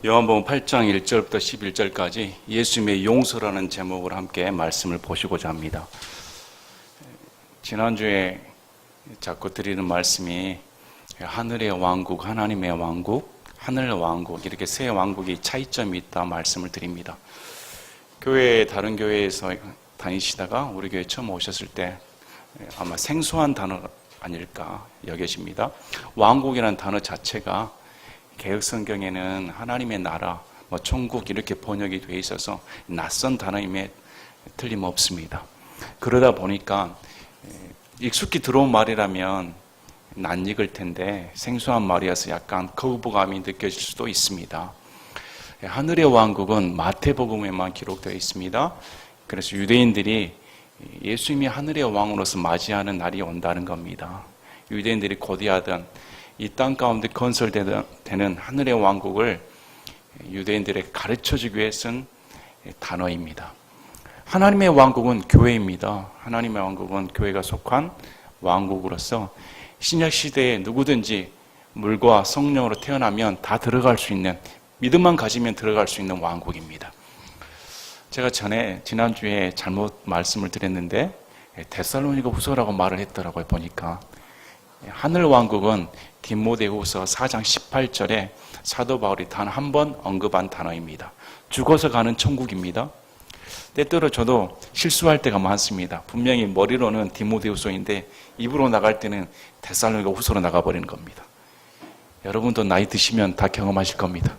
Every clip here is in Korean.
요한복음 8장 1절부터 11절까지 예수님의 용서라는 제목으로 함께 말씀을 보시고자 합니다. 지난주에 자꾸 드리는 말씀이 하늘의 왕국, 하나님의 왕국, 하늘의 왕국, 이렇게 세 왕국이 차이점이 있다 말씀을 드립니다. 다른 교회에서 다니시다가 우리 교회 처음 오셨을 때 아마 생소한 단어 아닐까 여겨집니다. 왕국이라는 단어 자체가 개혁성경에는 하나님의 나라, 천국 이렇게 번역이 되어 있어서 낯선 단어임에 틀림없습니다. 그러다 보니까 익숙히 들어온 말이라면 낯익을 텐데 생소한 말이어서 약간 거부감이 느껴질 수도 있습니다. 하늘의 왕국은 마태복음에만 기록되어 있습니다. 그래서 유대인들이 예수님이 하늘의 왕으로서 맞이하는 날이 온다는 겁니다. 유대인들이 고대하던 이 땅 가운데 건설되는 하늘의 왕국을 유대인들에게 가르쳐주기 위해 쓴 단어입니다. 하나님의 왕국은 교회입니다. 하나님의 왕국은 교회가 속한 왕국으로서 신약시대에 누구든지 물과 성령으로 태어나면 다 들어갈 수 있는, 믿음만 가지면 들어갈 수 있는 왕국입니다. 제가 지난주에 잘못 말씀을 드렸는데 데살로니가 후서라고 말을 했더라고요. 보니까 하늘 왕국은 디모데후서 4장 18절에 사도 바울이 단 한 번 언급한 단어입니다. 죽어서 가는 천국입니다. 때때로 저도 실수할 때가 많습니다. 분명히 머리로는 디모데후서인데 입으로 나갈 때는 데살로니가 후서로 나가버리는 겁니다. 여러분도 나이 드시면 다 경험하실 겁니다.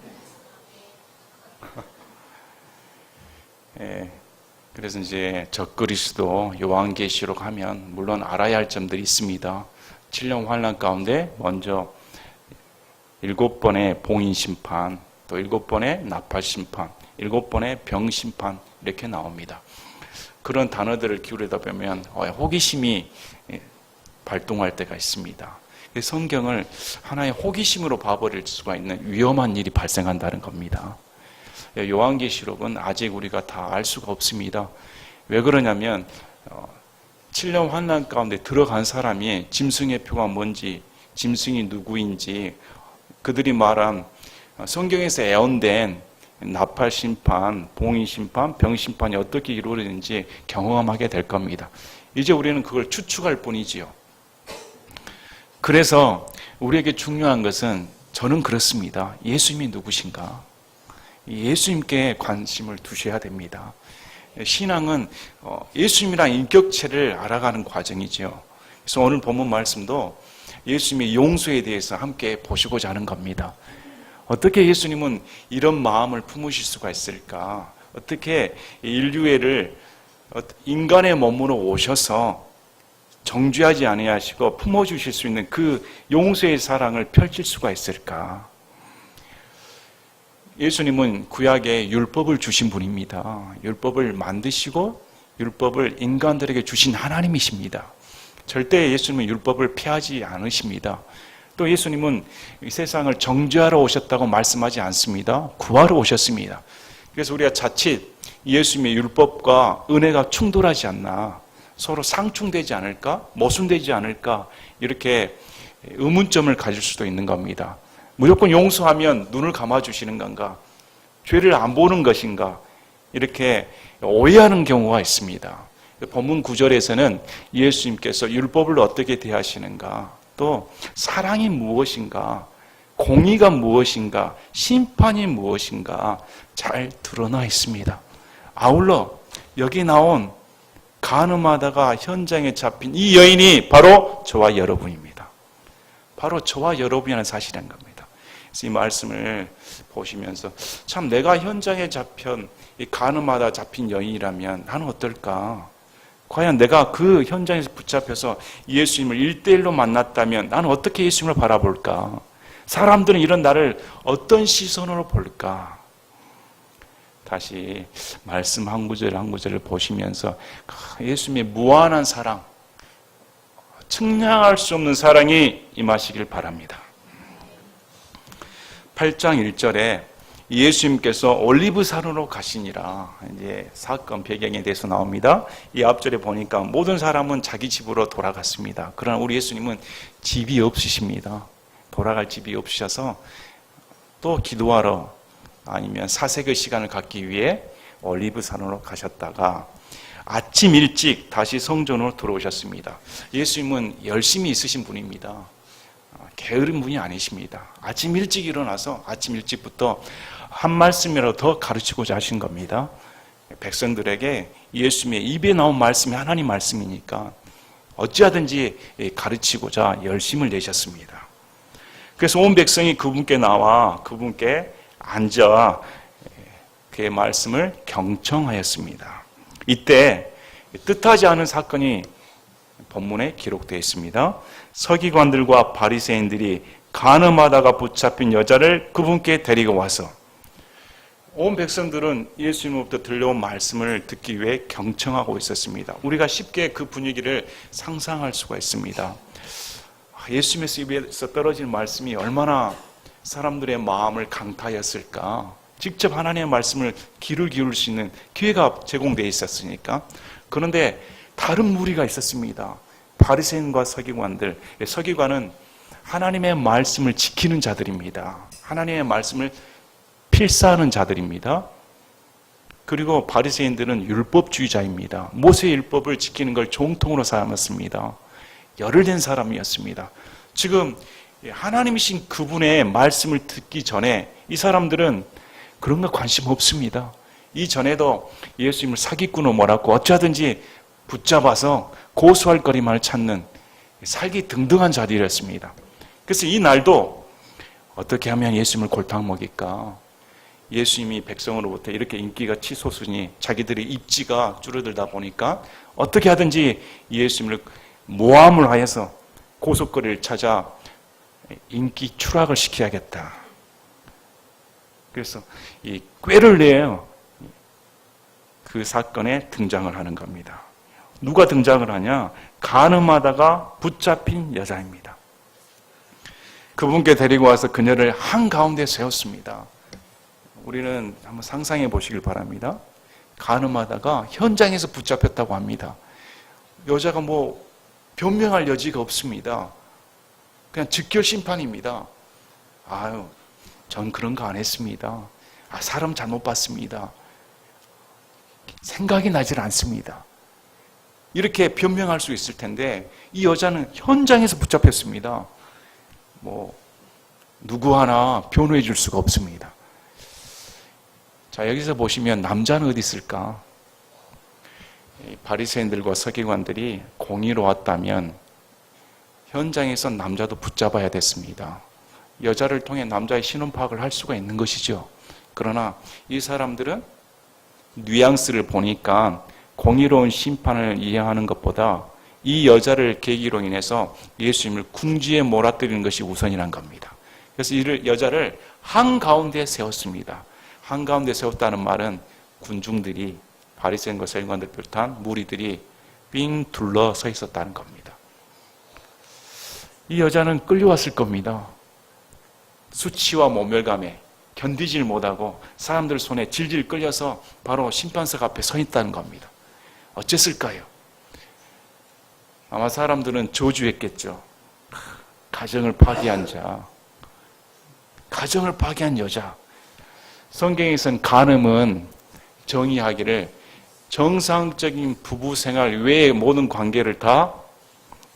그래서 이제 적그리스도 요한계시록 하면 물론 알아야 할 점들이 있습니다. 7년 환난 가운데 먼저 7번의 봉인 심판, 또 7번의 나팔 심판, 7번의 병 심판 이렇게 나옵니다. 그런 단어들을 기울이다 보면 호기심이 발동할 때가 있습니다. 성경을 하나의 호기심으로 봐버릴 수가 있는 위험한 일이 발생한다는 겁니다. 요한계시록은 아직 우리가 다 알 수가 없습니다. 왜 그러냐면 7년 환난 가운데 들어간 사람이 짐승의 표가 뭔지, 짐승이 누구인지, 그들이 말한 성경에서 예언된 나팔 심판, 봉인 심판, 병 심판이 어떻게 이루어지는지 경험하게 될 겁니다. 이제 우리는 그걸 추측할 뿐이지요. 그래서 우리에게 중요한 것은 저는 그렇습니다. 예수님이 누구신가? 예수님께 관심을 두셔야 됩니다. 신앙은 예수님이란 인격체를 알아가는 과정이죠. 그래서 오늘 본문 말씀도 예수님의 용서에 대해서 함께 보시고자 하는 겁니다. 어떻게 예수님은 이런 마음을 품으실 수가 있을까? 어떻게 인류애를 인간의 몸으로 오셔서 정죄하지 아니하시고 품어주실 수 있는 그 용서의 사랑을 펼칠 수가 있을까? 예수님은 구약에 율법을 주신 분입니다. 율법을 만드시고 율법을 인간들에게 주신 하나님이십니다. 절대 예수님은 율법을 폐하지 않으십니다. 또 예수님은 이 세상을 정죄하러 오셨다고 말씀하지 않습니다. 구하러 오셨습니다. 그래서 우리가 자칫 예수님의 율법과 은혜가 충돌하지 않나, 서로 상충되지 않을까, 모순되지 않을까, 이렇게 의문점을 가질 수도 있는 겁니다. 무조건 용서하면 눈을 감아주시는 건가? 죄를 안 보는 것인가? 이렇게 오해하는 경우가 있습니다. 본문 9절에서는 예수님께서 율법을 어떻게 대하시는가? 또 사랑이 무엇인가? 공의가 무엇인가? 심판이 무엇인가? 잘 드러나 있습니다. 아울러 여기 나온 간음하다가 현장에 잡힌 이 여인이 바로 저와 여러분입니다. 바로 저와 여러분이라는 사실인 겁니다. 이 말씀을 보시면서 참 내가 현장에 이 간음하다 잡힌 여인이라면 나는 어떨까? 과연 내가 그 현장에서 붙잡혀서 예수님을 1대1로 만났다면 나는 어떻게 예수님을 바라볼까? 사람들은 이런 나를 어떤 시선으로 볼까? 다시 말씀 한 구절 한 구절을 보시면서 예수님의 무한한 사랑, 측량할 수 없는 사랑이 임하시길 바랍니다. 8장 1절에 예수님께서 올리브산으로 가시니라, 이제 사건 배경에 대해서 나옵니다. 이 앞절에 보니까 모든 사람은 자기 집으로 돌아갔습니다. 그러나 우리 예수님은 집이 없으십니다. 돌아갈 집이 없으셔서 또 기도하러 아니면 사색의 시간을 갖기 위해 올리브산으로 가셨다가 아침 일찍 다시 성전으로 들어오셨습니다. 예수님은 열심히 있으신 분입니다. 게으른 분이 아니십니다. 아침 일찍 일어나서 아침 일찍부터 한 말씀이라도 더 가르치고자 하신 겁니다. 백성들에게 예수님의 입에 나온 말씀이 하나님 말씀이니까 어찌하든지 가르치고자 열심을 내셨습니다. 그래서 온 백성이 그분께 나와 그분께 앉아 그의 말씀을 경청하였습니다. 이때 뜻하지 않은 사건이 본문에 기록되어 있습니다. 서기관들과 바리새인들이 간음하다가 붙잡힌 여자를 그분께 데리고 와서 온 백성들은 예수님으로부터 들려온 말씀을 듣기 위해 경청하고 있었습니다. 우리가 쉽게 그 분위기를 상상할 수가 있습니다. 예수님의 입에서 떨어지는 말씀이 얼마나 사람들의 마음을 강타했을까. 직접 하나님의 말씀을 귀를 기울일 수 있는 기회가 제공되어 있었으니까. 그런데 다른 무리가 있었습니다. 바리새인과 서기관들. 서기관은 하나님의 말씀을 지키는 자들입니다. 하나님의 말씀을 필사하는 자들입니다. 그리고 바리새인들은 율법주의자입니다. 모세의 율법을 지키는 걸 정통으로 삼았습니다. 열을 낸 사람이었습니다. 지금 하나님이신 그분의 말씀을 듣기 전에 이 사람들은 그런 거 관심 없습니다. 이전에도 예수님을 사기꾼으로 몰았고 어찌하든지 붙잡아서 고소할 거리만을 찾는 살기 등등한 자들이었습니다. 그래서 이 날도 어떻게 하면 예수님을 골탕 먹일까? 예수님이 백성으로부터 이렇게 인기가 치솟으니 자기들의 입지가 줄어들다 보니까 어떻게 하든지 예수님을 모함을 하여서 고속거리를 찾아 인기 추락을 시켜야겠다. 그래서 이 꾀를 내어 그 사건에 등장을 하는 겁니다. 누가 등장을 하냐? 간음하다가 붙잡힌 여자입니다. 그분께 데리고 와서 그녀를 한가운데 세웠습니다. 우리는 한번 상상해 보시길 바랍니다. 간음하다가 현장에서 붙잡혔다고 합니다. 여자가 뭐 변명할 여지가 없습니다. 그냥 즉결 심판입니다. 아유, 전 그런 거 안 했습니다. 사람 잘못 봤습니다. 생각이 나질 않습니다. 이렇게 변명할 수 있을 텐데 이 여자는 현장에서 붙잡혔습니다. 뭐 누구 하나 변호해 줄 수가 없습니다. 자, 여기서 보시면 남자는 어디 있을까? 바리새인들과 서기관들이 공의로 왔다면 현장에서 남자도 붙잡아야 됐습니다. 여자를 통해 남자의 신원 파악을 할 수가 있는 것이죠. 그러나 이 사람들은 뉘앙스를 보니까 공의로운 심판을 이해하는 것보다 이 여자를 계기로 인해서 예수님을 궁지에 몰아뜨리는 것이 우선이란 겁니다. 그래서 이 여자를 한가운데 세웠습니다. 한가운데 세웠다는 말은 군중들이 바리새인과 서기관들 비롯한 무리들이 빙 둘러서 있었다는 겁니다. 이 여자는 끌려왔을 겁니다. 수치와 모멸감에 견디질 못하고 사람들 손에 질질 끌려서 바로 심판석 앞에 서 있다는 겁니다. 어쨌을까요? 아마 사람들은 저주했겠죠. 가정을 파괴한 자, 가정을 파괴한 여자. 성경에서는 간음은 정의하기를 정상적인 부부 생활 외의 모든 관계를 다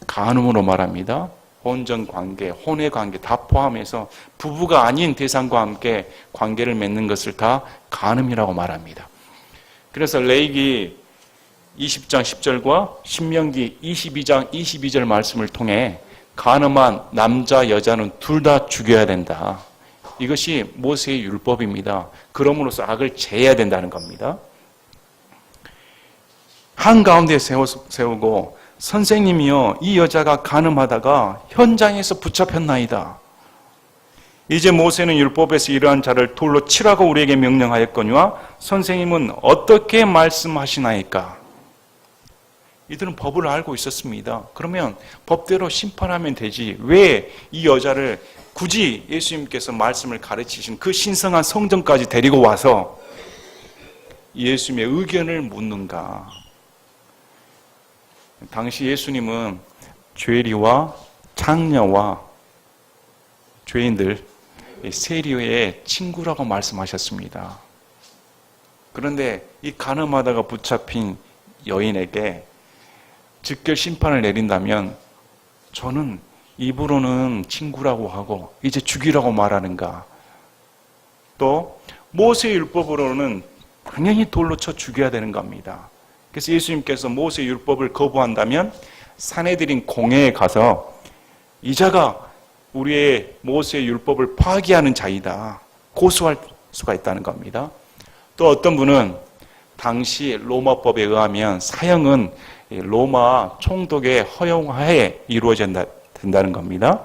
간음으로 말합니다. 혼전 관계, 혼외 관계 다 포함해서 부부가 아닌 대상과 함께 관계를 맺는 것을 다 간음이라고 말합니다. 그래서 레위기 20장 10절과 신명기 22장 22절 말씀을 통해 간음한 남자, 여자는 둘 다 죽여야 된다. 이것이 모세의 율법입니다. 그럼으로써 악을 제해야 된다는 겁니다. 한가운데 세우고 선생님이여 이 여자가 간음하다가 현장에서 붙잡혔나이다. 이제 모세는 율법에서 이러한 자를 돌로 치라고 우리에게 명령하였거니와 선생님은 어떻게 말씀하시나이까? 이들은 법을 알고 있었습니다. 그러면 법대로 심판하면 되지. 왜 이 여자를 굳이 예수님께서 말씀을 가르치신 그 신성한 성전까지 데리고 와서 예수님의 의견을 묻는가? 당시 예수님은 죄리와 창녀와 죄인들 세리의 친구라고 말씀하셨습니다. 그런데 이 간음하다가 붙잡힌 여인에게 즉결 심판을 내린다면 저는 입으로는 친구라고 하고 이제 죽이라고 말하는가? 또 모세의 율법으로는 당연히 돌로 쳐 죽여야 되는 겁니다. 그래서 예수님께서 모세의 율법을 거부한다면 산헤드린 공회에 가서 이 자가 우리의 모세의 율법을 파기하는 자이다 고소할 수가 있다는 겁니다. 또 어떤 분은 당시 로마법에 의하면 사형은 로마 총독의 허용하에 이루어진다는 겁니다.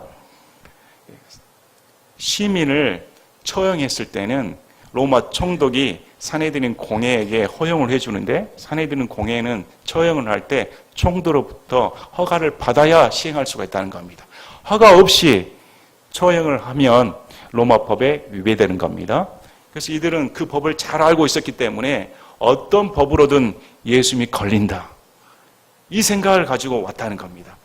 시민을 처형했을 때는 로마 총독이 산헤드린 공회에게 허용을 해주는데 산헤드린 공회는 처형을 할 때 총독으로부터 허가를 받아야 시행할 수가 있다는 겁니다. 허가 없이 처형을 하면 로마법에 위배되는 겁니다. 그래서 이들은 그 법을 잘 알고 있었기 때문에 어떤 법으로든 예수님이 걸린다. 이 생각을 가지고 왔다는 겁니다.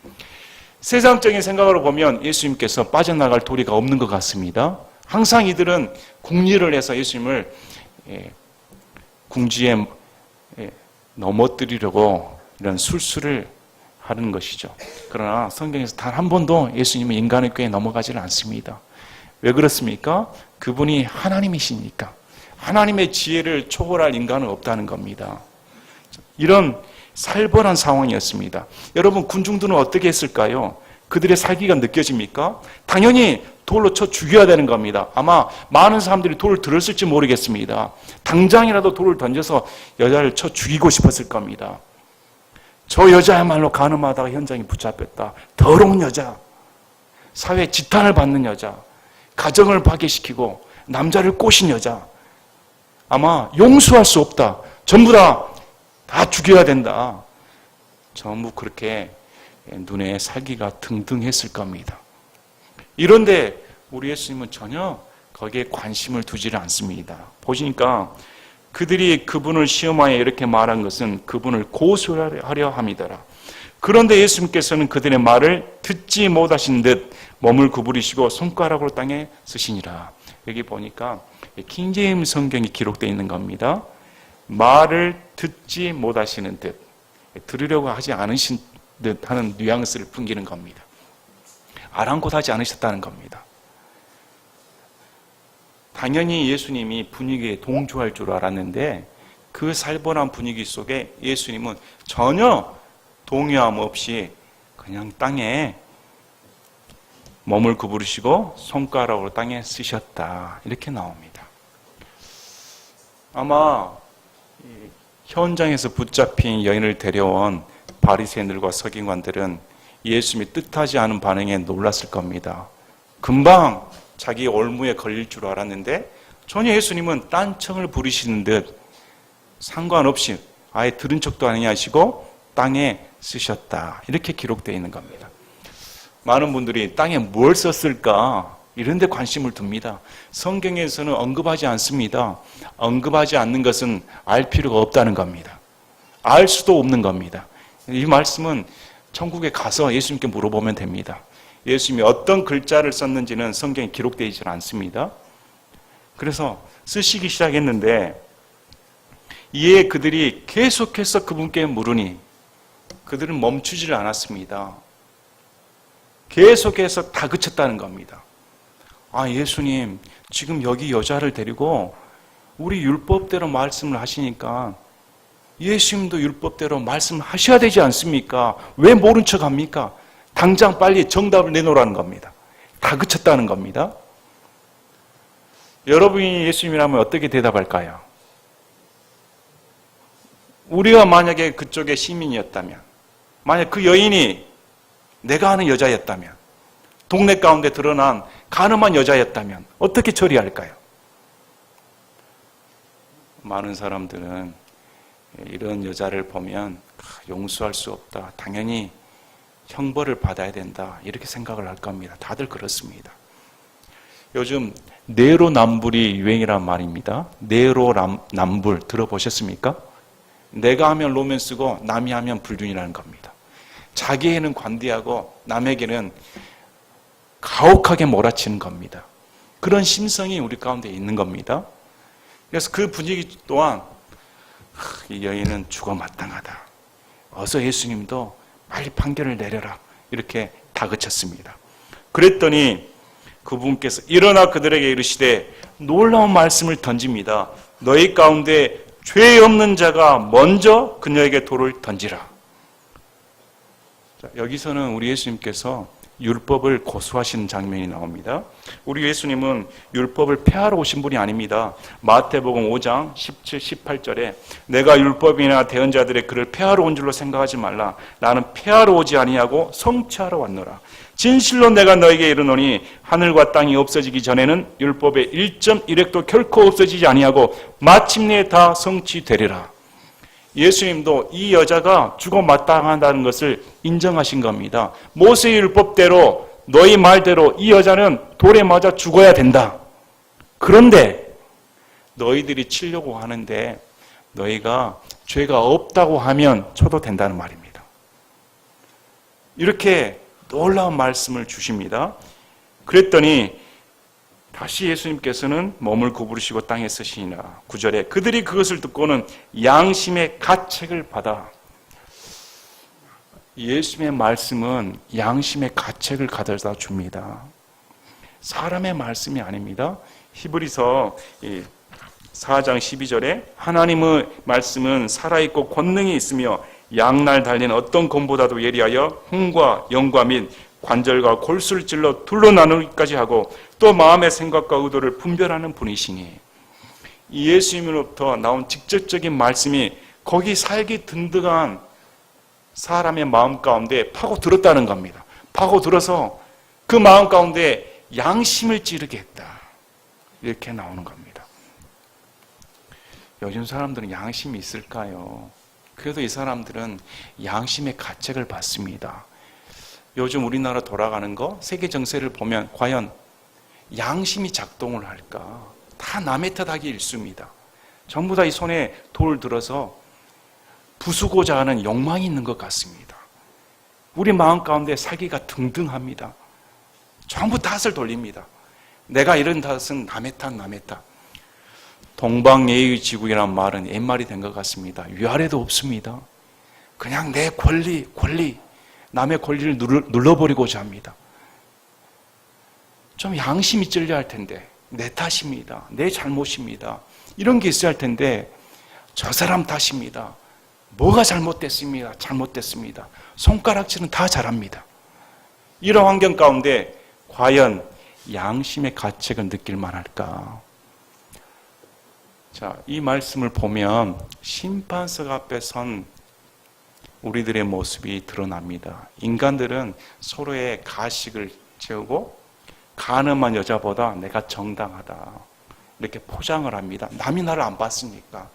세상적인 생각으로 보면 예수님께서 빠져나갈 도리가 없는 것 같습니다. 항상 이들은 궁리를 해서 예수님을 궁지에 넘어뜨리려고 이런 술수를 하는 것이죠. 그러나 성경에서 단 한 번도 예수님은 인간의 꾀에 넘어가지는 않습니다. 왜 그렇습니까? 그분이 하나님이시니까. 하나님의 지혜를 초월할 인간은 없다는 겁니다. 이런 살벌한 상황이었습니다. 여러분, 군중들은 어떻게 했을까요? 그들의 살기가 느껴집니까? 당연히 돌로 쳐 죽여야 되는 겁니다. 아마 많은 사람들이 돌을 들었을지 모르겠습니다. 당장이라도 돌을 던져서 여자를 쳐 죽이고 싶었을 겁니다. 저 여자야말로 간음하다가 현장에 붙잡혔다. 더러운 여자, 사회 지탄을 받는 여자, 가정을 파괴시키고 남자를 꼬신 여자, 아마 용서할 수 없다. 전부 다 죽여야 된다. 전부 그렇게 눈에 살기가 등등했을 겁니다. 이런데 우리 예수님은 전혀 거기에 관심을 두지를 않습니다. 보시니까 그들이 그분을 시험하여 이렇게 말한 것은 그분을 고소하려 함이더라. 그런데 예수님께서는 그들의 말을 듣지 못하신 듯 몸을 구부리시고 손가락으로 땅에 쓰시니라. 여기 보니까 킹제임스 성경이 기록되어 있는 겁니다. 말을 듣지 못하시는 듯, 들으려고 하지 않으신 듯 하는 뉘앙스를 풍기는 겁니다. 아랑곳하지 않으셨다는 겁니다. 당연히 예수님이 분위기에 동조할 줄 알았는데 그 살벌한 분위기 속에 예수님은 전혀 동요함 없이 그냥 땅에 몸을 구부리시고 손가락으로 땅에 쓰셨다. 이렇게 나옵니다. 아마 현장에서 붙잡힌 여인을 데려온 바리새인들과 서기관들은 예수님이 뜻하지 않은 반응에 놀랐을 겁니다. 금방 자기 올무에 걸릴 줄 알았는데 전혀 예수님은 딴청을 부리시는 듯 상관없이 아예 들은 척도 아니냐 하시고 땅에 쓰셨다. 이렇게 기록되어 있는 겁니다. 많은 분들이 땅에 뭘 썼을까? 이런 데 관심을 둡니다. 성경에서는 언급하지 않습니다. 언급하지 않는 것은 알 필요가 없다는 겁니다. 알 수도 없는 겁니다. 이 말씀은 천국에 가서 예수님께 물어보면 됩니다. 예수님이 어떤 글자를 썼는지는 성경에 기록되어 있지 않습니다. 그래서 쓰시기 시작했는데 이에 그들이 계속해서 그분께 물으니 그들은 멈추지를 않았습니다. 계속해서 다그쳤다는 겁니다. 아, 예수님, 지금 여기 여자를 데리고 우리 율법대로 말씀을 하시니까 예수님도 율법대로 말씀하셔야 되지 않습니까? 왜 모른 척 합니까? 당장 빨리 정답을 내놓으라는 겁니다. 다그쳤다는 겁니다. 여러분이 예수님이라면 어떻게 대답할까요? 우리가 만약에 그쪽의 시민이었다면, 만약 그 여인이 내가 아는 여자였다면, 동네 가운데 드러난 가늠한 여자였다면 어떻게 처리할까요? 많은 사람들은 이런 여자를 보면 용서할 수 없다. 당연히 형벌을 받아야 된다. 이렇게 생각을 할 겁니다. 다들 그렇습니다. 요즘 내로남불이 유행이란 말입니다. 내로남불 들어보셨습니까? 내가 하면 로맨스고 남이 하면 불륜이라는 겁니다. 자기에게는 관대하고 남에게는 가혹하게 몰아치는 겁니다. 그런 심성이 우리 가운데 있는 겁니다. 그래서 그 분위기 또한 이 여인은 죽어 마땅하다. 어서 예수님도 빨리 판결을 내려라. 이렇게 다그쳤습니다. 그랬더니 그분께서 일어나 그들에게 이르시되 놀라운 말씀을 던집니다. 너희 가운데 죄 없는 자가 먼저 그녀에게 돌을 던지라. 자, 여기서는 우리 예수님께서 율법을 고수하시는 장면이 나옵니다. 우리 예수님은 율법을 폐하러 오신 분이 아닙니다. 마태복음 5장 17, 18절에 내가 율법이나 대언자들의 글을 폐하러 온 줄로 생각하지 말라. 나는 폐하러 오지 아니하고 성취하러 왔노라. 진실로 내가 너에게 이르노니 하늘과 땅이 없어지기 전에는 율법의 1.1획도 결코 없어지지 아니하고 마침내 다 성취되리라. 예수님도 이 여자가 죽어 마땅하다는 것을 인정하신 겁니다. 모세의 율법대로 너희 말대로 이 여자는 돌에 맞아 죽어야 된다. 그런데 너희들이 치려고 하는데 너희가 죄가 없다고 하면 쳐도 된다는 말입니다. 이렇게 놀라운 말씀을 주십니다. 그랬더니 다시 예수님께서는 몸을 구부리시고 땅에 쓰시니라. 9절에 그들이 그것을 듣고는 양심의 가책을 받아. 예수님의 말씀은 양심의 가책을 가져다 줍니다. 사람의 말씀이 아닙니다. 히브리서 4장 12절에 하나님의 말씀은 살아있고 권능이 있으며 양날 달린 어떤 검보다도 예리하여 흥과 영과 및 관절과 골수를 찔러 둘로 나누기까지 하고 또 마음의 생각과 의도를 분별하는 분이시니 이 예수님으로부터 나온 직접적인 말씀이 거기 살기 든든한 사람의 마음 가운데 파고들었다는 겁니다. 파고들어서 그 마음 가운데 양심을 찌르게 했다. 이렇게 나오는 겁니다. 요즘 사람들은 양심이 있을까요? 그래도 이 사람들은 양심의 가책을 받습니다. 요즘 우리나라 돌아가는 거 세계 정세를 보면 과연 양심이 작동을 할까? 다 남의 탓하기 일쑤입니다. 전부 다 이 손에 돌 들어서 부수고자 하는 욕망이 있는 것 같습니다. 우리 마음 가운데 사기가 등등합니다. 전부 탓을 돌립니다. 내가 이런 탓은 남의 탓, 남의 탓. 동방예의지국이라는 말은 옛말이 된 것 같습니다. 위아래도 없습니다. 그냥 내 권리, 남의 권리를 눌러버리고자 합니다. 좀 양심이 찔려야 할 텐데 내 탓입니다. 내 잘못입니다. 이런 게 있어야 할 텐데 저 사람 탓입니다. 뭐가 잘못됐습니다. 잘못됐습니다. 손가락질은 다 잘합니다. 이런 환경 가운데 과연 양심의 가책을 느낄 만할까? 자, 이 말씀을 보면 심판석 앞에 선 우리들의 모습이 드러납니다. 인간들은 서로의 가식을 채우고 가늠한 여자보다 내가 정당하다 이렇게 포장을 합니다. 남이 나를 안 봤으니까,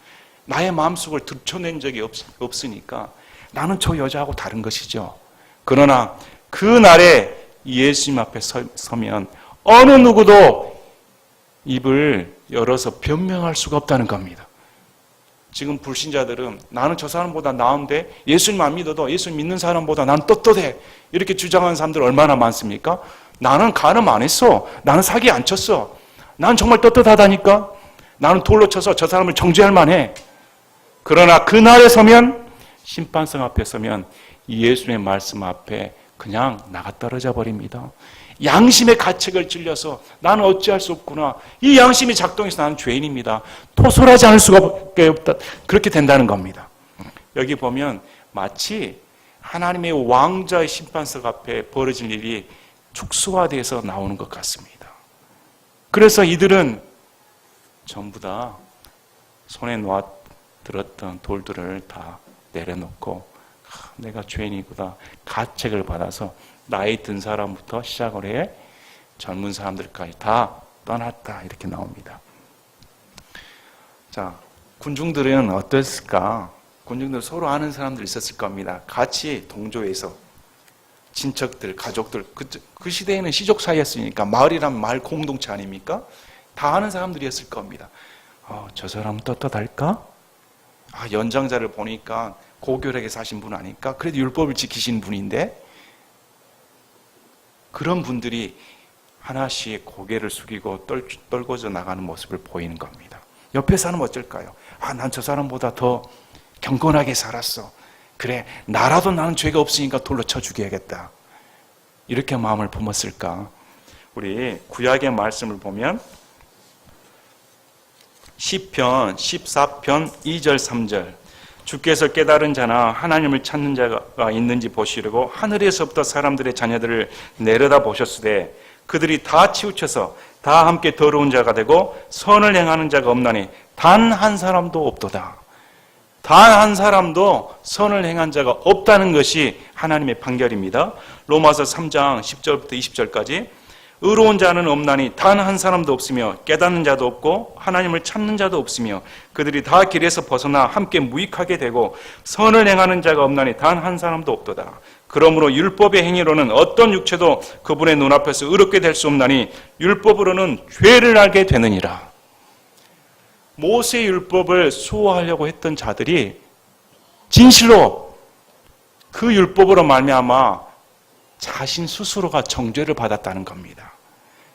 나의 마음속을 들춰낸 적이 없으니까 나는 저 여자하고 다른 것이죠. 그러나 그날에 예수님 앞에 서면 어느 누구도 입을 열어서 변명할 수가 없다는 겁니다. 지금 불신자들은 나는 저 사람보다 나은데 예수님 안 믿어도 예수님 믿는 사람보다 난 떳떳해 이렇게 주장하는 사람들 얼마나 많습니까? 나는 간음 안 했어. 나는 사기 안 쳤어. 난 정말 떳떳하다니까. 나는 돌로 쳐서 저 사람을 정죄할 만해. 그러나 그날에 서면, 심판석 앞에 서면 예수님의 말씀 앞에 그냥 나가 떨어져 버립니다. 양심의 가책을 찔려서 나는 어찌할 수 없구나. 이 양심이 작동해서 나는 죄인입니다. 토설하지 않을 수가 없다. 그렇게 된다는 겁니다. 여기 보면 마치 하나님의 왕자의 심판석 앞에 벌어질 일이 축소화돼서 나오는 것 같습니다. 그래서 이들은 전부 다 손에 놓아 들었던 돌들을 다 내려놓고 내가 죄인이구나 가책을 받아서 나이 든 사람부터 시작을 해 젊은 사람들까지 다 떠났다 이렇게 나옵니다. 자, 군중들은 어땠을까? 군중들 서로 아는 사람들 있었을 겁니다. 같이 동조해서 친척들, 가족들, 그 시대에는 시족 사이였으니까 마을이란 마을 공동체 아닙니까? 다 아는 사람들이었을 겁니다. 저 사람은 떳떳할까? 연장자를 보니까 고결하게 사신 분 아닐까? 그래도 율법을 지키신 분인데 그런 분들이 하나씩 고개를 숙이고 떨궈져 나가는 모습을 보이는 겁니다. 옆에 사람은 어쩔까요? 난 저 사람보다 더 경건하게 살았어. 그래, 나라도 나는 죄가 없으니까 돌로 쳐 죽여야겠다. 이렇게 마음을 품었을까? 우리 구약의 말씀을 보면 시편 14편 2절 3절 주께서 깨달은 자나 하나님을 찾는 자가 있는지 보시려고 하늘에서부터 사람들의 자녀들을 내려다 보셨으되 그들이 다 치우쳐서 다 함께 더러운 자가 되고 선을 행하는 자가 없나니 단 한 사람도 없도다. 단 한 사람도 선을 행한 자가 없다는 것이 하나님의 판결입니다. 로마서 3장 10절부터 20절까지 의로운 자는 없나니 단 한 사람도 없으며 깨닫는 자도 없고 하나님을 찾는 자도 없으며 그들이 다 길에서 벗어나 함께 무익하게 되고 선을 행하는 자가 없나니 단 한 사람도 없도다. 그러므로 율법의 행위로는 어떤 육체도 그분의 눈앞에서 의롭게 될 수 없나니 율법으로는 죄를 알게 되느니라. 모세의 율법을 수호하려고 했던 자들이 진실로 그 율법으로 말미암아 자신 스스로가 정죄를 받았다는 겁니다.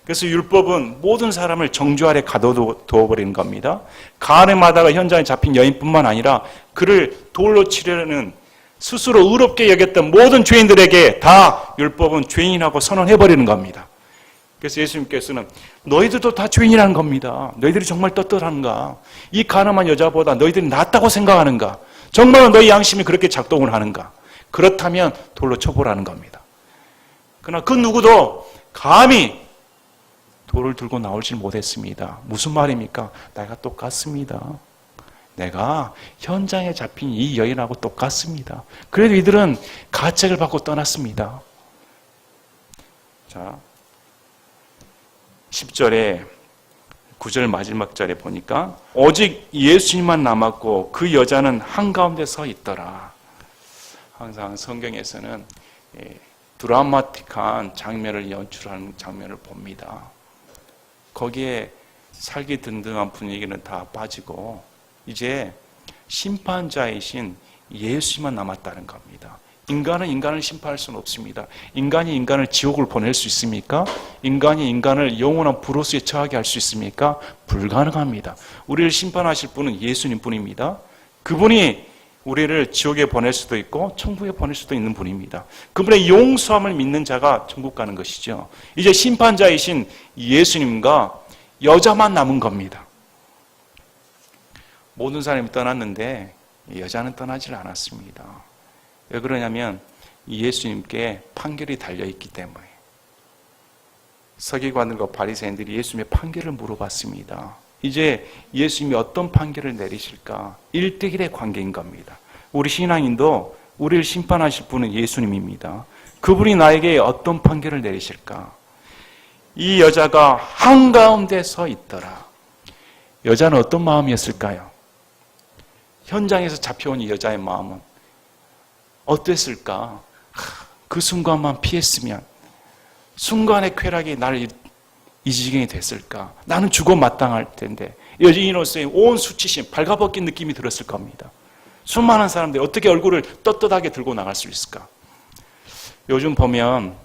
그래서 율법은 모든 사람을 정죄 아래 가둬두어버리는 겁니다. 간음하다가 현장에 잡힌 여인뿐만 아니라 그를 돌로 치려는 스스로 의롭게 여겼던 모든 죄인들에게 다 율법은 죄인이라고 선언해버리는 겁니다. 그래서 예수님께서는 너희들도 다 죄인이라는 겁니다. 너희들이 정말 떳떳한가? 이 가늠한 여자보다 너희들이 낫다고 생각하는가? 정말 너희 양심이 그렇게 작동을 하는가? 그렇다면 돌로 쳐보라는 겁니다. 그러나 그 누구도 감히 돌을 들고 나오질 못했습니다. 무슨 말입니까? 내가 똑같습니다. 내가 현장에 잡힌 이 여인하고 똑같습니다. 그래도 이들은 가책을 받고 떠났습니다. 자, 10절에 9절 마지막 절에 보니까 오직 예수님만 남았고 그 여자는 한가운데 서 있더라. 항상 성경에서는 드라마틱한 장면을 연출하는 장면을 봅니다. 거기에 살기 든든한 분위기는 다 빠지고 이제 심판자이신 예수님만 남았다는 겁니다. 인간은 인간을 심판할 수는 없습니다. 인간이 인간을 지옥을 보낼 수 있습니까? 인간이 인간을 영원한 불호수에 처하게 할 수 있습니까? 불가능합니다. 우리를 심판하실 분은 예수님 뿐입니다. 그분이 우리를 지옥에 보낼 수도 있고 천국에 보낼 수도 있는 분입니다. 그분의 용서함을 믿는 자가 천국 가는 것이죠. 이제 심판자이신 예수님과 여자만 남은 겁니다. 모든 사람이 떠났는데 여자는 떠나질 않았습니다. 왜 그러냐면 예수님께 판결이 달려있기 때문에. 서기관들과 바리새인들이 예수님의 판결을 물어봤습니다. 이제 예수님이 어떤 판결을 내리실까? 1대1의 관계인 겁니다. 우리 신앙인도 우리를 심판하실 분은 예수님입니다. 그분이 나에게 어떤 판결을 내리실까? 이 여자가 한가운데 서 있더라. 여자는 어떤 마음이었을까요? 현장에서 잡혀온 이 여자의 마음은 어땠을까? 그 순간만 피했으면, 순간의 쾌락이 나를 이 지경이 됐을까? 나는 죽어 마땅할 텐데. 여인으로서의 온 수치심, 발가벗긴 느낌이 들었을 겁니다. 수많은 사람들이 어떻게 얼굴을 떳떳하게 들고 나갈 수 있을까? 요즘 보면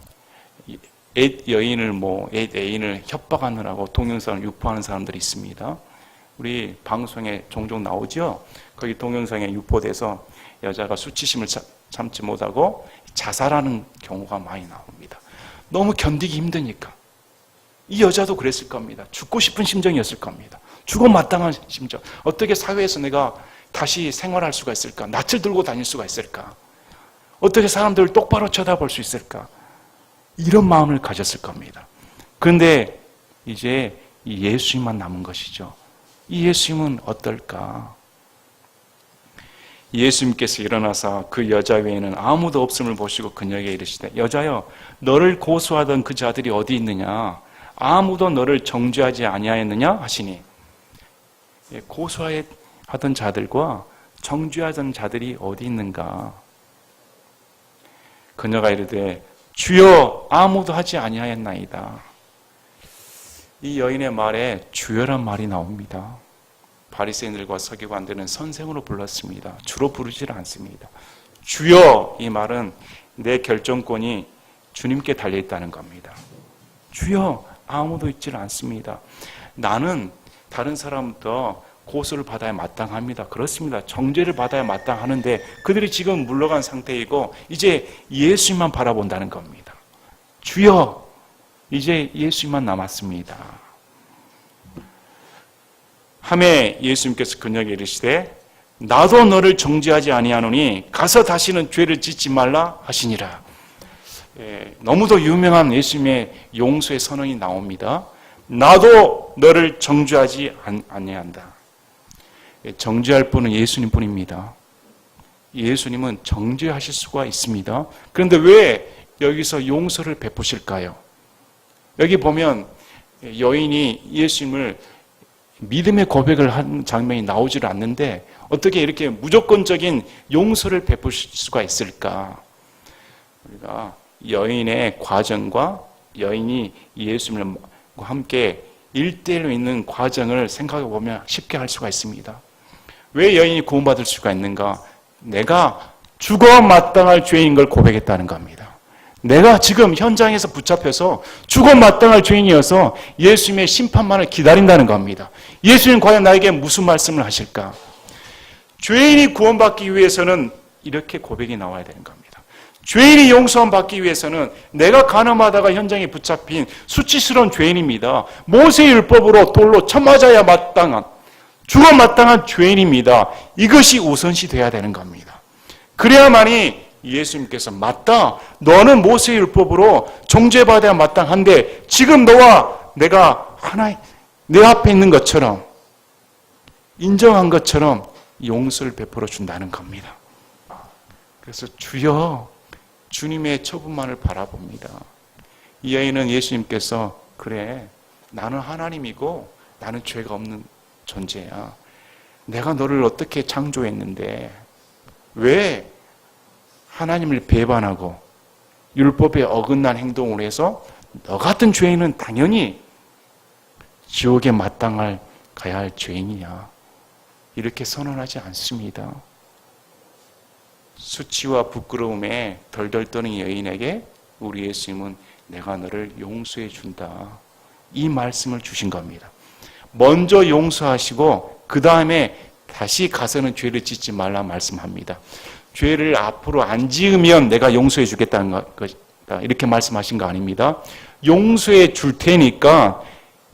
옛 여인을 옛 애인을 협박하느라고 동영상을 유포하는 사람들이 있습니다. 우리 방송에 종종 나오죠? 거기 동영상에 유포돼서 여자가 수치심을 참지 못하고 자살하는 경우가 많이 나옵니다. 너무 견디기 힘드니까. 이 여자도 그랬을 겁니다. 죽고 싶은 심정이었을 겁니다. 죽어 마땅한 심정. 어떻게 사회에서 내가 다시 생활할 수가 있을까? 낯을 들고 다닐 수가 있을까? 어떻게 사람들을 똑바로 쳐다볼 수 있을까? 이런 마음을 가졌을 겁니다. 그런데 이제 이 예수님만 남은 것이죠. 이 예수님은 어떨까? 예수님께서 일어나서 그 여자 외에는 아무도 없음을 보시고 그녀에게 이르시되 여자여 너를 고소하던 그 자들이 어디 있느냐? 아무도 너를 정죄하지 아니하였느냐? 하시니 고소하던 자들과 정죄하던 자들이 어디 있는가? 그녀가 이르되 주여 아무도 하지 아니하였나이다. 이 여인의 말에 주여란 말이 나옵니다. 바리새인들과 서기관들은 선생으로 불렀습니다. 주로 부르질 않습니다. 주여, 이 말은 내 결정권이 주님께 달려있다는 겁니다. 주여, 아무도 있지는 않습니다. 나는 다른 사람부터 고소를 받아야 마땅합니다. 그렇습니다. 정죄를 받아야 마땅하는데 그들이 지금 물러간 상태이고 이제 예수님만 바라본다는 겁니다. 주여, 이제 예수님만 남았습니다. 하매 예수님께서 그녀에게 이르시되 나도 너를 정죄하지 아니하노니 가서 다시는 죄를 짓지 말라 하시니라. 너무도 유명한 예수님의 용서의 선언이 나옵니다. 나도 너를 정죄하지 아니한다. 정죄할 분은 예수님 뿐입니다. 예수님은 정죄하실 수가 있습니다. 그런데 왜 여기서 용서를 베푸실까요? 여기 보면 여인이 예수님을 믿음의 고백을 한 장면이 나오질 않는데 어떻게 이렇게 무조건적인 용서를 베푸실 수가 있을까? 우리가 여인의 과정과 여인이 예수님과 함께 1대1로 있는 과정을 생각해 보면 쉽게 알 수가 있습니다. 왜 여인이 구원받을 수가 있는가? 내가 죽어 마땅할 죄인 걸 고백했다는 겁니다. 내가 지금 현장에서 붙잡혀서 죽어 마땅할 죄인이어서 예수님의 심판만을 기다린다는 겁니다. 예수님 과연 나에게 무슨 말씀을 하실까? 죄인이 구원받기 위해서는 이렇게 고백이 나와야 되는 겁니다. 죄인이 용서함 받기 위해서는 내가 간음하다가 현장에 붙잡힌 수치스러운 죄인입니다. 모세의 율법으로 돌로 쳐맞아야 마땅한, 죽어 마땅한 죄인입니다. 이것이 우선시 돼야 되는 겁니다. 그래야만이 예수님께서 맞다, 너는 모세의 율법으로 정죄받아야 마땅한데 지금 너와 내가 하나의 내 앞에 있는 것처럼 인정한 것처럼 용서를 베풀어 준다는 겁니다. 그래서 주여, 주님의 처분만을 바라봅니다. 이 여인은 예수님께서 그래, 나는 하나님이고 나는 죄가 없는 존재야. 내가 너를 어떻게 창조했는데 왜 하나님을 배반하고 율법에 어긋난 행동을 해서 너 같은 죄인은 당연히 지옥에 마땅할 가야 할 죄인이야. 이렇게 선언하지 않습니다. 수치와 부끄러움에 덜덜 떠는 여인에게 우리 예수님은 내가 너를 용서해 준다. 이 말씀을 주신 겁니다. 먼저 용서하시고 그 다음에 다시 가서는 죄를 짓지 말라 말씀합니다. 죄를 앞으로 안 지으면 내가 용서해 주겠다는 것이다. 이렇게 말씀하신 거 아닙니다. 용서해 줄 테니까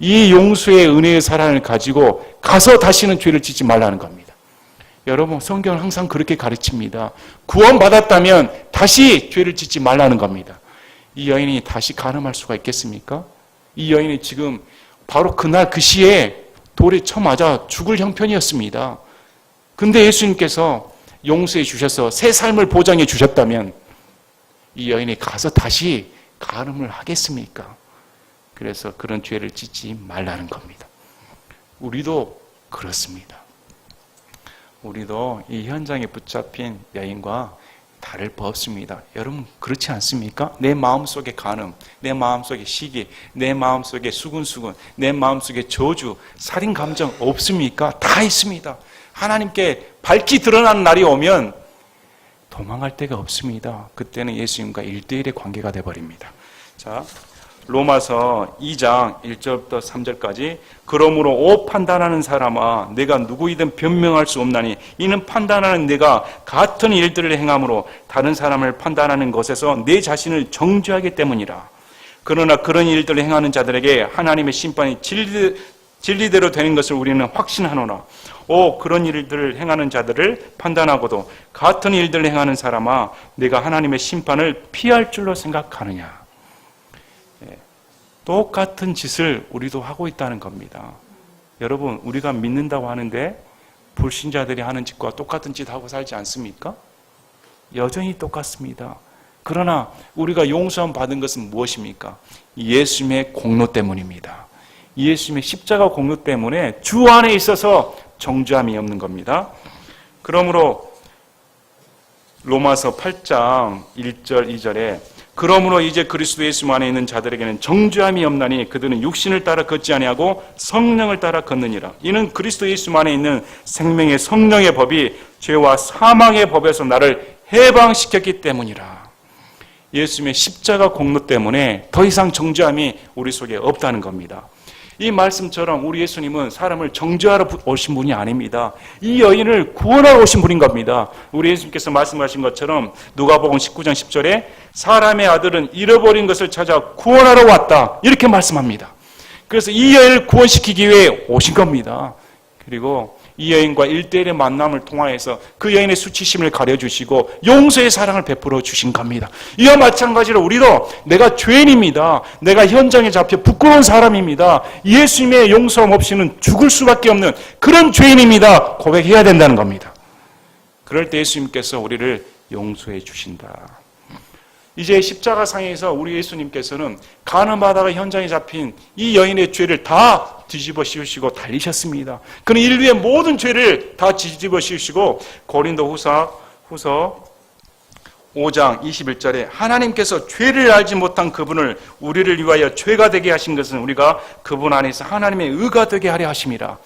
이 용서의 은혜의 사랑을 가지고 가서 다시는 죄를 짓지 말라는 겁니다. 여러분, 성경은 항상 그렇게 가르칩니다. 구원받았다면 다시 죄를 짓지 말라는 겁니다. 이 여인이 다시 간음할 수가 있겠습니까? 이 여인이 지금 바로 그날 그 시에 돌에 쳐맞아 죽을 형편이었습니다. 근데 예수님께서 용서해 주셔서 새 삶을 보장해 주셨다면 이 여인이 가서 다시 간음을 하겠습니까? 그래서 그런 죄를 짓지 말라는 겁니다. 우리도 그렇습니다. 우리도 이 현장에 붙잡힌 여인과 다를 바 없습니다. 여러분, 그렇지 않습니까? 내 마음속에 간음, 내 마음속에 시기, 내 마음속에 수근수근, 내 마음속에 저주, 살인 감정 없습니까? 다 있습니다. 하나님께 밝히 드러나는 날이 오면 도망갈 데가 없습니다. 그때는 예수님과 1대1의 관계가 되어버립니다. 자, 로마서 2장 1절부터 3절까지 그러므로 오 판단하는 사람아 내가 누구이든 변명할 수 없나니 이는 판단하는 내가 같은 일들을 행함으로 다른 사람을 판단하는 것에서 내 자신을 정죄하기 때문이라. 그러나 그런 일들을 행하는 자들에게 하나님의 심판이 진리대로 되는 것을 우리는 확신하노라. 오 그런 일들을 행하는 자들을 판단하고도 같은 일들을 행하는 사람아 내가 하나님의 심판을 피할 줄로 생각하느냐. 똑같은 짓을 우리도 하고 있다는 겁니다. 여러분, 우리가 믿는다고 하는데 불신자들이 하는 짓과 똑같은 짓 하고 살지 않습니까? 여전히 똑같습니다. 그러나 우리가 용서함 받은 것은 무엇입니까? 예수님의 공로 때문입니다. 예수님의 십자가 공로 때문에 주 안에 있어서 정죄함이 없는 겁니다. 그러므로 로마서 8장 1절 2절에 그러므로 이제 그리스도 예수 안에 있는 자들에게는 정죄함이 없나니 그들은 육신을 따라 걷지 아니하고 성령을 따라 걷느니라. 이는 그리스도 예수 안에 있는 생명의 성령의 법이 죄와 사망의 법에서 나를 해방시켰기 때문이라. 예수님의 십자가 공로 때문에 더 이상 정죄함이 우리 속에 없다는 겁니다. 이 말씀처럼 우리 예수님은 사람을 정죄하러 오신 분이 아닙니다. 이 여인을 구원하러 오신 분인 겁니다. 우리 예수님께서 말씀하신 것처럼 누가복음 19장 10절에 사람의 아들은 잃어버린 것을 찾아 구원하러 왔다, 이렇게 말씀합니다. 그래서 이 여인을 구원시키기 위해 오신 겁니다. 그리고 이 여인과 1대1의 만남을 통하여서 그 여인의 수치심을 가려주시고 용서의 사랑을 베풀어 주신 겁니다. 이와 마찬가지로 우리도 내가 죄인입니다, 내가 현장에 잡혀 부끄러운 사람입니다, 예수님의 용서함 없이는 죽을 수밖에 없는 그런 죄인입니다, 고백해야 된다는 겁니다. 그럴 때 예수님께서 우리를 용서해 주신다. 이제 십자가상에서 우리 예수님께서는 가늠하다가 현장에 잡힌 이 여인의 죄를 다 뒤집어 씌우시고 달리셨습니다. 그는 인류의 모든 죄를 다 뒤집어 씌우시고 고린도후서 5장 21절에 하나님께서 죄를 알지 못한 그분을 우리를 위하여 죄가 되게 하신 것은 우리가 그분 안에서 하나님의 의가 되게 하려 하심이라.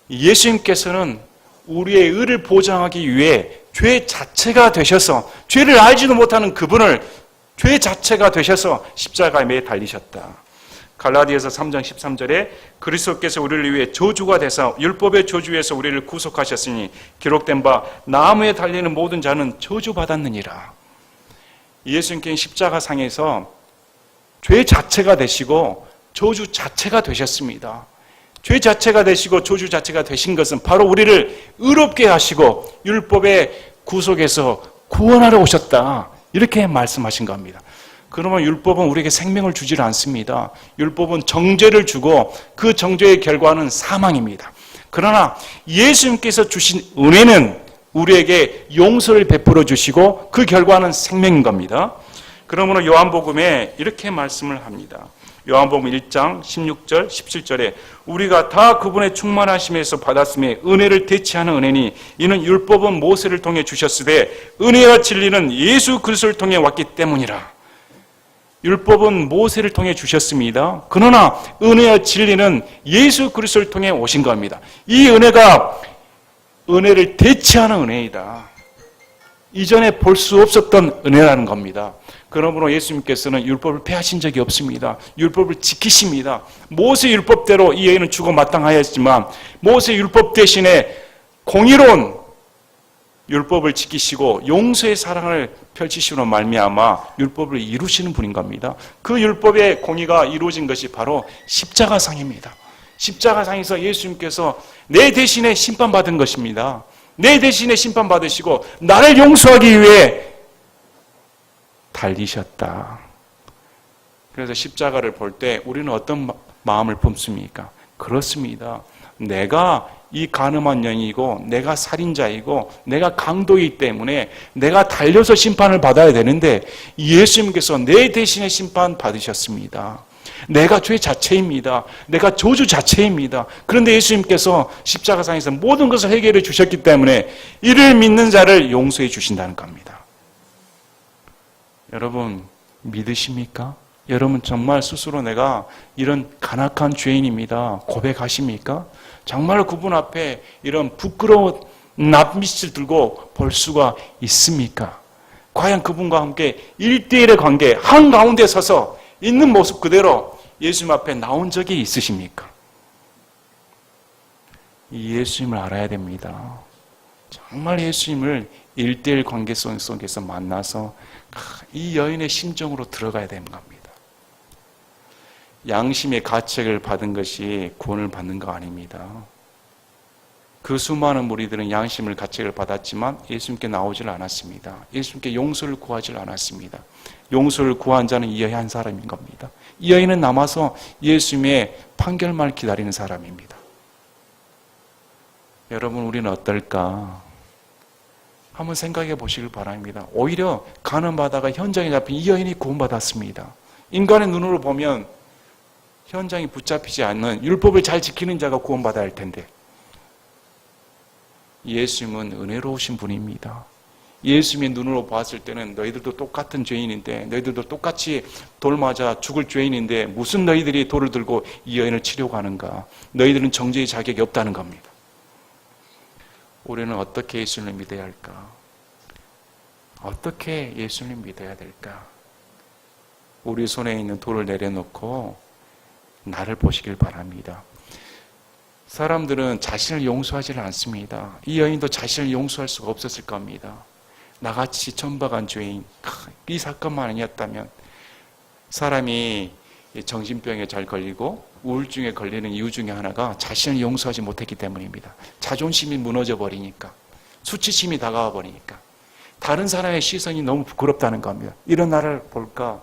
예수님께서는 우리의 의를 보장하기 위해 죄 자체가 되셔서, 죄를 알지도 못하는 그분을 죄 자체가 되셔서 십자가에 매 달리셨다. 갈라디아서 3장 13절에 그리스도께서 우리를 위해 저주가 되사 율법의 저주에서 우리를 구속하셨으니 기록된 바 나무에 달리는 모든 자는 저주받았느니라. 예수님께서 십자가상에서 죄 자체가 되시고 저주 자체가 되셨습니다. 죄 자체가 되시고 저주 자체가 되신 것은 바로 우리를 의롭게 하시고 율법의 구속에서 구원하러 오셨다, 이렇게 말씀하신 겁니다. 그러면 율법은 우리에게 생명을 주질 않습니다. 율법은 정죄를 주고 그 정죄의 결과는 사망입니다. 그러나 예수님께서 주신 은혜는 우리에게 용서를 베풀어 주시고 그 결과는 생명인 겁니다. 그러므로 요한복음에 이렇게 말씀을 합니다. 요한복음 1장 16절 17절에 우리가 다 그분의 충만하심에서 받았음에 은혜를 대체하는 은혜니 이는 율법은 모세를 통해 주셨으되 은혜와 진리는 예수 그리스도를 통해 왔기 때문이라. 율법은 모세를 통해 주셨습니다. 그러나 은혜와 진리는 예수 그리스도를 통해 오신 겁니다. 이 은혜가 은혜를 대체하는 은혜이다. 이전에 볼 수 없었던 은혜라는 겁니다. 그러므로 예수님께서는 율법을 폐하신 적이 없습니다. 율법을 지키십니다. 모세 율법대로 이 여인은 죽어 마땅하였지만 모세 율법 대신에 공의로운 율법을 지키시고 용서의 사랑을 펼치시로 말미암아 율법을 이루시는 분인 겁니다. 그 율법의 공의가 이루어진 것이 바로 십자가상입니다. 십자가상에서 예수님께서 내 대신에 심판받은 것입니다. 내 대신에 심판받으시고 나를 용서하기 위해 달리셨다. 그래서 십자가를 볼 때 우리는 어떤 마음을 품습니까? 그렇습니다. 내가 이 간음한 여인이고 내가 살인자이고 내가 강도이기 때문에 내가 달려서 심판을 받아야 되는데 예수님께서 내 대신에 심판 받으셨습니다. 내가 죄 자체입니다. 내가 저주 자체입니다. 그런데 예수님께서 십자가상에서 모든 것을 해결해 주셨기 때문에 이를 믿는 자를 용서해 주신다는 겁니다. 여러분 믿으십니까? 여러분 정말 스스로 내가 이런 간악한 죄인입니다 고백하십니까? 정말 그분 앞에 이런 부끄러운 낯빛을 들고 볼 수가 있습니까? 과연 그분과 함께 1대1의 관계 한가운데 서서 있는 모습 그대로 예수님 앞에 나온 적이 있으십니까? 이 예수님을 알아야 됩니다. 정말 예수님을 1대1 관계 속에서 만나서 이 여인의 심정으로 들어가야 되는 겁니다. 양심의 가책을 받은 것이 구원을 받는 거 아닙니다. 그 수많은 무리들은 양심을 가책을 받았지만 예수님께 나오질 않았습니다. 예수님께 용서를 구하질 않았습니다. 용서를 구한 자는 이 여인 한 사람인 겁니다. 이 여인은 남아서 예수님의 판결만 기다리는 사람입니다. 여러분 우리는 어떨까? 한번 생각해 보시길 바랍니다. 오히려 간음하다가 현장에 잡힌 이 여인이 구원받았습니다. 인간의 눈으로 보면 현장이 붙잡히지 않는 율법을 잘 지키는 자가 구원받아야 할 텐데 예수님은 은혜로우신 분입니다. 예수님의 눈으로 봤을 때는 너희들도 똑같은 죄인인데 너희들도 똑같이 돌 맞아 죽을 죄인인데 무슨 너희들이 돌을 들고 이 여인을 치려고 하는가? 너희들은 정죄의 자격이 없다는 겁니다. 우리는 어떻게 예수님을 믿어야 할까? 어떻게 예수님 믿어야 될까? 우리 손에 있는 돌을 내려놓고 나를 보시길 바랍니다. 사람들은 자신을 용서하지를 않습니다. 이 여인도 자신을 용서할 수가 없었을 겁니다. 나같이 천박한 죄인, 이 사건만 아니었다면 사람이 정신병에 잘 걸리고 우울증에 걸리는 이유 중에 하나가 자신을 용서하지 못했기 때문입니다. 자존심이 무너져 버리니까, 수치심이 다가와 버리니까, 다른 사람의 시선이 너무 부끄럽다는 겁니다. 이런 나를 볼까?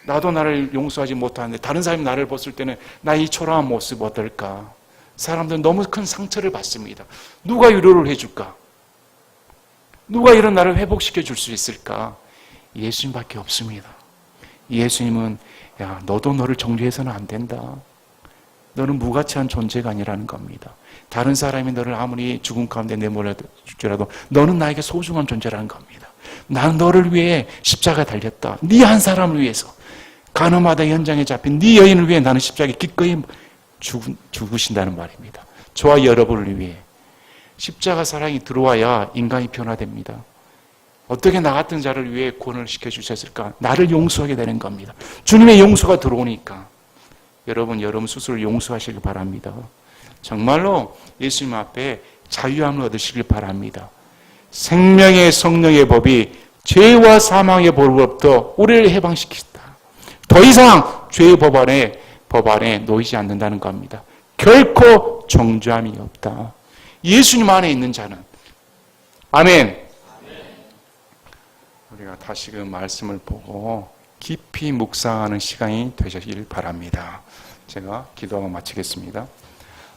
나도 나를 용서하지 못하는데 다른 사람이 나를 봤을 때는 나 이 초라한 모습 어떨까? 사람들은 너무 큰 상처를 받습니다. 누가 위로를 해줄까? 누가 이런 나를 회복시켜 줄 수 있을까? 예수님밖에 없습니다. 예수님은 야, 너도 너를 정죄해서는 안 된다. 너는 무가치한 존재가 아니라는 겁니다. 다른 사람이 너를 아무리 죽음 가운데 내몰아 줄지라도 너는 나에게 소중한 존재라는 겁니다. 난 너를 위해 십자가 달렸다. 네 한 사람을 위해서. 가늠하다 현장에 잡힌 네 여인을 위해 나는 십자가에 기꺼이 죽으신다는 말입니다. 저와 여러분을 위해. 십자가 사랑이 들어와야 인간이 변화됩니다. 어떻게 나 같은 자를 위해 구원을 시켜주셨을까? 나를 용서하게 되는 겁니다. 주님의 용서가 들어오니까 여러분 스스로 용서하시길 바랍니다. 정말로 예수님 앞에 자유함을 얻으시길 바랍니다. 생명의 성령의 법이 죄와 사망의 법으로부터 우리를 해방시키시다. 더 이상 죄의 법 안에 놓이지 않는다는 겁니다. 결코 정죄함이 없다. 예수님 안에 있는 자는. 아멘. 우리가 다시금 말씀을 보고 깊이 묵상하는 시간이 되시길 바랍니다. 제가 기도하고 마치겠습니다.